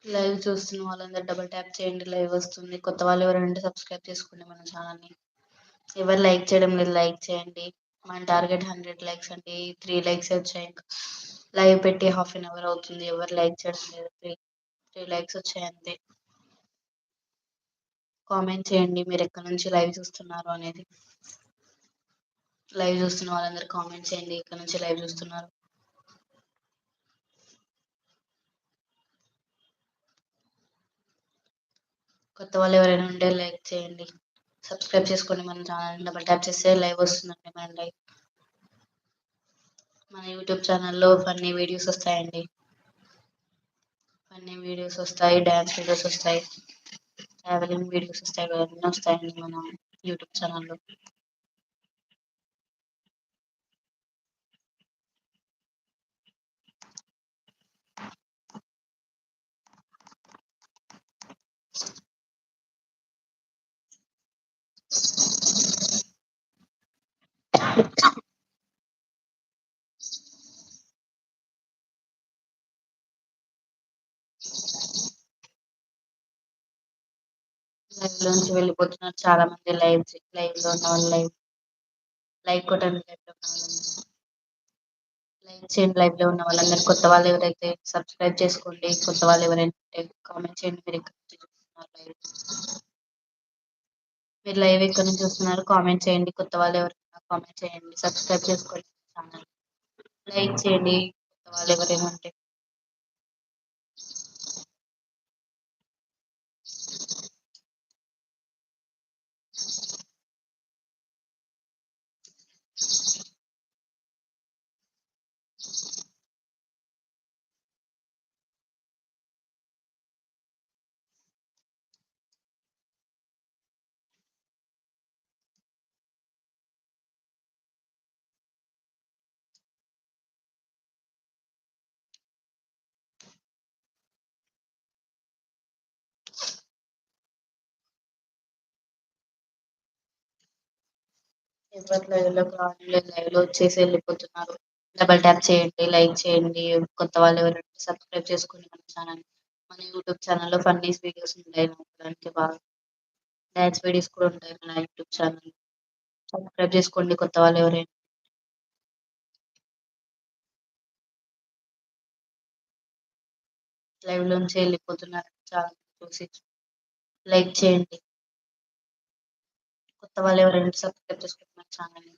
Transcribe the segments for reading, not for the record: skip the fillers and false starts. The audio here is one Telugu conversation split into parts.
లైవ్ చూస్తున్న వాళ్ళందరూ డబుల్ ట్యాప్ చేయండి. లైవ్ వస్తుంది. కొత్త వాళ్ళు ఎవరైనా ఉంటే సబ్స్క్రైబ్ చేసుకోండి మన ఛానల్‌ని. ఎవరు లైక్ చేయడం లేదు, లైక్ చేయండి. మన టార్గెట్ 100 లైక్స్ అండి. 3 లైక్సే వచ్చాయి ఇంకా. లైవ్ పెట్టి హాఫ్ అన్ అవర్ అవుతుంది. ఎవరు లైక్ చేయడం లేదు. 3 లైక్స్ వచ్చాయి అంతే. కామెంట్ చేయండి మీరు ఎక్కడి నుంచి లైవ్ చూస్తున్నారు అనేది. లైవ్ చూస్తున్న వాళ్ళందరూ కామెంట్ చేయండి ఎక్కడి నుంచి లైవ్ చూస్తున్నారు. కొత్త వాళ్ళు ఎవరైనా ఉంటే లైక్ చేయండి. సబ్స్క్రైబ్ చేసుకోండి మన ఛానల్. డబుల్ ట్యాప్ చేస్తే లైవ్ వస్తుందండి మన లైవ్. మన యూట్యూబ్ ఛానల్‌లో ఫన్నీ వీడియోస్ వస్తాయండి. ఫన్నీ వీడియోస్ వస్తాయి, డాన్స్ వీడియోస్ వస్తాయి, ట్రావెలింగ్ వీడియోస్ వస్తాయి, అన్నీ వస్తాయండి మన యూట్యూబ్ ఛానల్‌లో. లైవ్‌లోంచి వెళ్ళిపోతున్నారు చాలా మంది. లైవ్‌లో ఉన్న వాళ్ళు లైక్ కొట్టండి లైవ్‌లో ఉన్న వాళ్ళందరూ. లైక్ చేయండి లైవ్‌లో ఉన్న వాళ్ళందరూ. కొత్త వాళ్ళు ఎవరైతే సబ్స్క్రైబ్ చేసుకోండి. కొత్త వాళ్ళు ఎవరైనా ఉంటే కామెంట్ చేయండి మీరు ఎక్కడి నుంచి చూస్తున్నారు లైవ్. మీరు లైవ్ ఎక్కడి నుంచి చూస్తున్నారు కామెంట్ చేయండి. కొత్త వాళ్ళు ఎవరైనా కామెంట్ చేయండి. సబ్స్క్రైబ్ చేసుకోండి ఛానల్. లైక్ చేయండి కొత్త వాళ్ళు ఎవరైనా ఉంటే. ఎవరు లైవ్‌లోకి రావడం లేదు. లైవ్‌లో వచ్చేసి వెళ్ళిపోతున్నారు. డబుల్ ట్యాప్ చేయండి, లైక్ చేయండి. కొత్త వాళ్ళు ఎవరైనా ఉంటే సబ్స్క్రైబ్ చేసుకోండి మన ఛానల్. మన యూట్యూబ్ ఛానల్‌లో ఫన్నీస్ వీడియోస్ ఉంటాయి నవ్వడానికి బాగా. డాన్స్ వీడియోస్ కూడా ఉంటాయి మన యూట్యూబ్ ఛానల్. సబ్స్క్రైబ్ చేసుకోండి కొత్త వాళ్ళు ఎవరైనా. లైవ్‌లోంచి వెళ్ళిపోతున్నారు చాలా మంది చూసి. లైక్ చేయండి. కొత్త వాళ్ళు ఎవరైనా ఉంటే సబ్స్క్రైబ్ చేసుకోండి మన ఛానల్‌ని.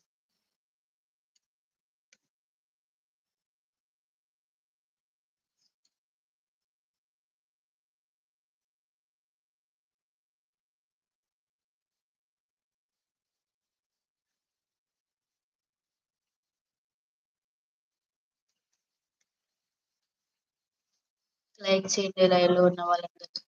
లైక్ చేయండి లైవ్‌లో ఉన్న వాళ్ళందరూ.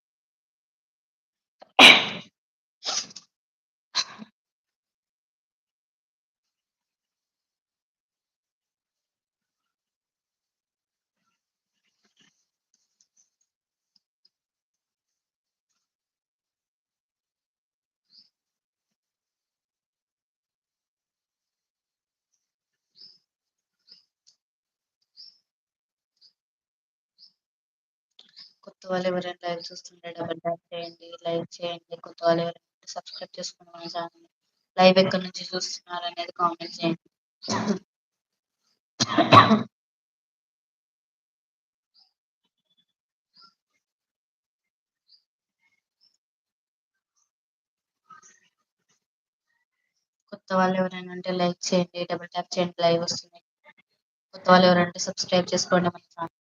కొత్త వాళ్ళు ఎవరైనా లైవ్ చూస్తుంటే డబుల్ ట్యాప్ చేయండి, లైక్ చేయండి. కొత్త వాళ్ళు ఎవరైనా ఉంటే సబ్స్క్రైబ్ చేసుకోండి మన ఛానల్‌ని. లైవ్ ఎక్కడి నుంచి చూస్తున్నారు అనేది కామెంట్ చేయండి. కొత్త వాళ్ళు ఎవరైనా ఉంటే లైక్ చేయండి, డబుల్ ట్యాప్ చేయండి లైవ్ వస్తుంది. కొత్త వాళ్ళు ఎవరైనా ఉంటే సబ్స్క్రైబ్ చేసుకోండి మన ఛానల్.